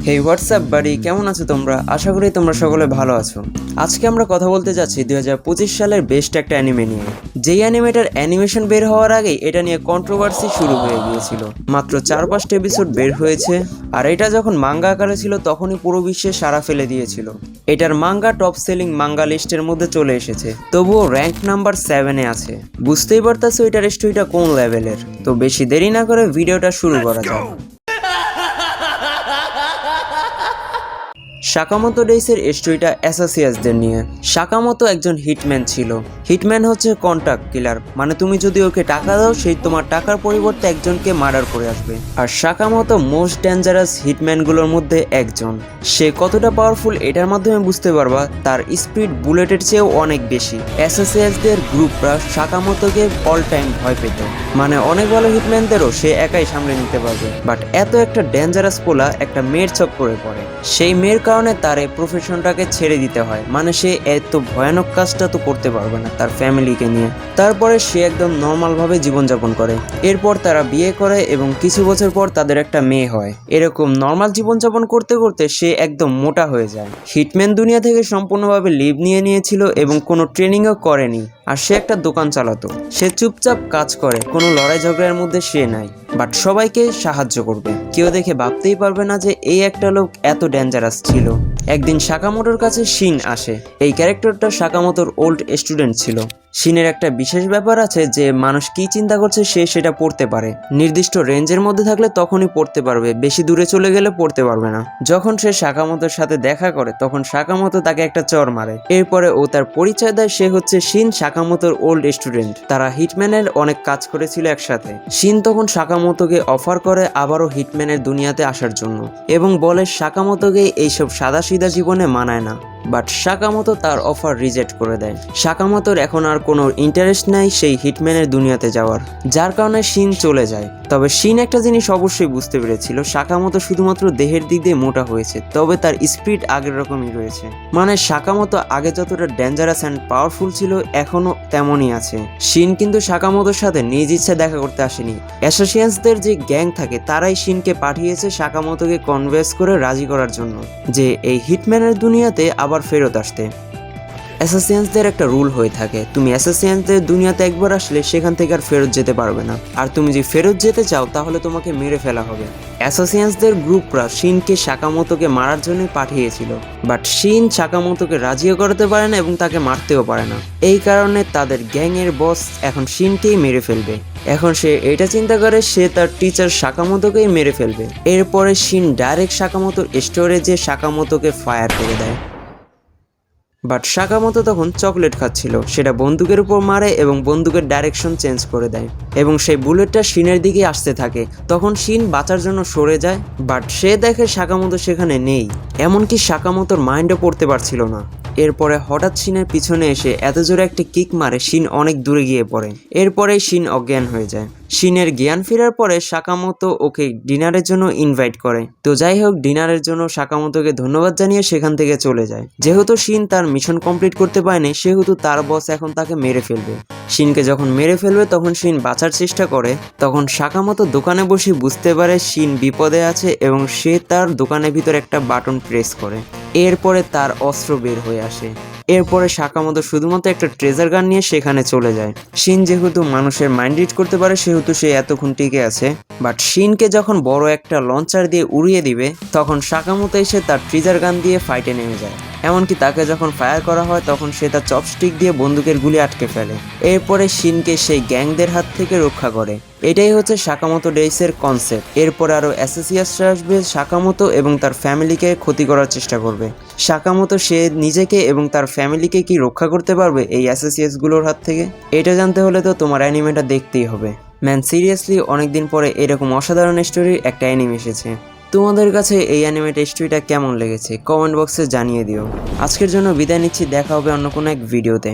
হেই WhatsApp বাড়ি, কেমন আছো তোমরা? আশা করি তোমরা সকলে ভালো আছো। আজকে আমরা কথা বলতে যাচ্ছি 2025 সালের বেস্ট একটা অ্যানিমে নিয়ে। যেই অ্যানিমেটার অ্যানিমেশন বের হওয়ার আগেই এটা নিয়ে কন্ট্রোভার্সি শুরু হয়ে গিয়েছিল। মাত্র 4-5টা এপিসোড বের হয়েছে, আর এটা যখন মাঙ্গা আকারে ছিল তখনই পুরো বিশ্বে সাড়া ফেলে দিয়েছিল। এটার মাঙ্গা টপ সেলিং মাঙ্গা লিস্টের মধ্যে চলে এসেছে, তবুও র্যাঙ্ক নাম্বার 7-এ আছে। বুঝতেই পারতেছো এটার স্টোরিটা কোন লেভেলের। তো বেশি দেরি না করে ভিডিওটা শুরু করা যাক। সাকামোতো ডেইসের স্টোরিটা অ্যাসাসিয়াসদের নিয়ে। সাকামোতো একজন হিটম্যান ছিল। হিটম্যান হচ্ছে কন্ট্যাক্ট কিলার, মানে তুমি যদি ওকে টাকা দাও সেই তোমার টাকার পরিবর্তে একজনকে মার্ডার করে আসবে। আর সাকামোতো মোস্ট ডেঞ্জারাস হিটম্যানগুলোর মধ্যে একজন। সে কতটা পাওয়ারফুল এটার মাধ্যমে বুঝতে পারবা, তার স্পিড বুলেটের চেয়েও অনেক বেশি। অ্যাসাসিয়াসদের গ্রুপরা সাকামোতোকে অল টাইম ভয় পেত, মানে অনেক ভালো হিটম্যানদেরও সে একাই সামলে নিতে পারবে। বাট এত একটা ডেঞ্জারাস পোলা একটা মেয়ের চক্করে পড়ে। সেই মেয়ের কারণে তার এই প্রফেশনটাকে ছেড়ে দিতে হয়, মানে সে এত ভয়ানক কাজটা তো করতে পারবে না তার ফ্যামিলিকে নিয়ে। তারপরে সে একদম নর্মালভাবে জীবনযাপন করে। এরপর তারা বিয়ে করে এবং কিছু বছর পর তাদের একটা মেয়ে হয়। এরকম নর্মাল জীবনযাপন করতে করতে সে একদম মোটা হয়ে যায়। হিটম্যান দুনিয়া থেকে সম্পূর্ণভাবে লিভ নিয়েছিল এবং কোনো ট্রেনিংও করেনি। আর সে একটা দোকান চালাতো। সে চুপচাপ কাজ করে, কোনো লড়াই ঝগড়ার মধ্যে সে নাই, বাট সবাইকে সাহায্য করবে। কেউ দেখে ভাবতেই পারবে না যে এই একটা লোক এত ডেঞ্জারাস ছিল। একদিন সাকামোটোর কাছে শিন আসে। এই ক্যারেক্টারটা সাকামোটোর ওল্ড স্টুডেন্ট ছিল। শিনের একটা বিশেষ ব্যাপার আছে যে মানুষ কি চিন্তা করছে সে সেটা পড়তে পারে। নির্দিষ্ট রেঞ্জের মধ্যে থাকলে তখনই পড়তে পারবে, বেশি দূরে চলে গেলে পড়তে পারবে না। যখন সে সাকামোটোর সাথে দেখা করে তখন সাকামোতো তাকে একটা চর মারে। এরপরে ও তার পরিচয় দেয় সে হচ্ছে শিন, সাকামোটোর ওল্ড স্টুডেন্ট। তারা হিটম্যানের অনেক কাজ করেছিল একসাথে। শিন তখন সাকামোতোকে অফার করে আবারও হিটম্যানের দুনিয়াতে আসার জন্য এবং বলে সাকামোতোকে এইসব সাদাসিধা জীবনে মানায় না। বাট সাকামোতো তার অফার রিজেক্ট করে দেয়। সাকামোতোর এখন আর কোনো ইন্টারেস্ট নাই সেই হিটম্যানের দুনিয়াতে যাওয়ার, যার কারণে শিন চলে যায়। তবে শিন একটা জিনিস অবশ্যই বুঝতে পেরেছিল, সাকামোতো শুধুমাত্র দেহের দিক দিয়ে মোটা হয়েছে, তবে তার স্পিড আগের রকমই রয়েছে। মানে সাকামোতো আগে যতটা ডেঞ্জারাস অ্যান্ড পাওয়ারফুল ছিল এখনো তেমনই আছে। শিন কিন্তু সাকামোতোর সাথে নিজ ইচ্ছে দেখা করতে আসেনি। অ্যাসোসিয়েন্সদের যে গ্যাং থাকে তারাই শিনকে পাঠিয়েছে সাকামোতোকে কনভিন্স করে রাজি করার জন্য যে এই হিটম্যানের দুনিয়াতে আবার ফেরত আসতে। অ্যাসাসিয়ান্সদের একটা রুল হয়ে থাকে, তুমি অ্যাসাসিয়ান্সদের দুনিয়াতে একবার আসলে সেখান থেকে আর ফেরত যেতে পারবে না। আর তুমি যদি ফেরত যেতে চাও তাহলে তোমাকে মেরে ফেলা হবে। অ্যাসাসিয়ান্সদের গ্রুপরা শিনকে সাকামোতোকে মারার জন্য পাঠিয়েছিল, বাট শিন সাকামোতোকে রাজিও করতে পারে না এবং তাকে মারতেও পারে না। এই কারণে তাদের গ্যাংয়ের বস এখন শিনকেই মেরে ফেলবে। এখন সে এটা চিন্তা করে সে তার টিচার সাকামোতোকেই মেরে ফেলবে। এরপরে শিন ডাইরেক্ট সাকামোতোর স্টোরেজে সাকামোতোকে ফায়ার করে দেয়। বাট সাকামোতো তখন চকলেট খাচ্ছিল, সেটা বন্দুকের উপর মারে এবং বন্দুকের ডাইরেকশন চেঞ্জ করে দেয় এবং সেই বুলেটটা শিনের দিকে আসতে থাকে। তখন শিন বাঁচার জন্য সরে যায়, বাট সে দেখে সাকামোতো সেখানে নেই। এমনকি সাকামোতোর মাইন্ডও পড়তে পারছিল না। এরপরে হঠাৎ শিনের পিছনে এসে এত জোরে একটা কিক মারে শিন অনেক দূরে গিয়ে পড়ে। এরপরেই শিন অজ্ঞান হয়ে যায়। শিনের জ্ঞান ফেরার পরে সাকামোতো ওকে ডিনারের জন্য ইনভাইট করে। তো যাই হোক, ডিনারের জন্য সাকামোতোকে ধন্যবাদ জানিয়ে সেখান থেকে চলে যায়। যেহেতু শিন তার মিশন কমপ্লিট করতে পারেনি সেহেতু তার বস এখন তাকে মেরে ফেলবে। শিনকে যখন মেরে ফেলবে তখন শিন বাঁচার চেষ্টা করে। তখন সাকামোতো দোকানে বসে বুঝতে পারে শিন বিপদে আছে এবং সে তার দোকানের ভিতর একটা বাটন প্রেস করে। এরপরে তার অস্ত্র বের হয়ে আসে। এরপরে সাকামোতো শুধুমাত্র একটা ট্রেজার গান নিয়ে সেখানে চলে যায়। শিন যেহেতু মানুষের মাইন্ড রিড করতে পারে সেহেতু সে এতক্ষণ টিকে আছে। বাট শিনকে যখন বড় একটা লঞ্চার দিয়ে উড়িয়ে দিবে তখন সাকামোতো এসে তার ট্রেজার গান দিয়ে ফাইটে নেমে যায়। এমনকি তাকে যখন ফায়ার করা হয় তখন সে তার চপস্টিক দিয়ে বন্দুকের গুলি আটকে ফেলে। এরপরে শিনকে সেই গ্যাংদের হাত থেকে রক্ষা করে। এটাই হচ্ছে সাকামোতো ডেইসের কনসেপ্ট। এরপরে আরও অ্যাসোসিয়াসরা আসবে সাকামোতো এবং তার ফ্যামিলিকে ক্ষতি করার চেষ্টা করবে। সাকামোতো সে নিজেকে এবং তার ফ্যামিলিকে কি রক্ষা করতে পারবে এই অ্যাসোসিয়াসগুলোর হাত থেকে? এটা জানতে হলে তো তোমার অ্যানিমেটা দেখতেই হবে। ম্যান সিরিয়াসলি অনেকদিন পরে এরকম অসাধারণ স্টোরির একটা অ্যানিমে এসেছে। তোমাদের কাছে এই অ্যানিমেটেড স্টোরিটা কেমন লেগেছে কমেন্ট বক্সে জানিয়ে দিও। আজকের জন্য বিদায় নিচ্ছি, দেখা হবে অন্য কোনো এক ভিডিওতে।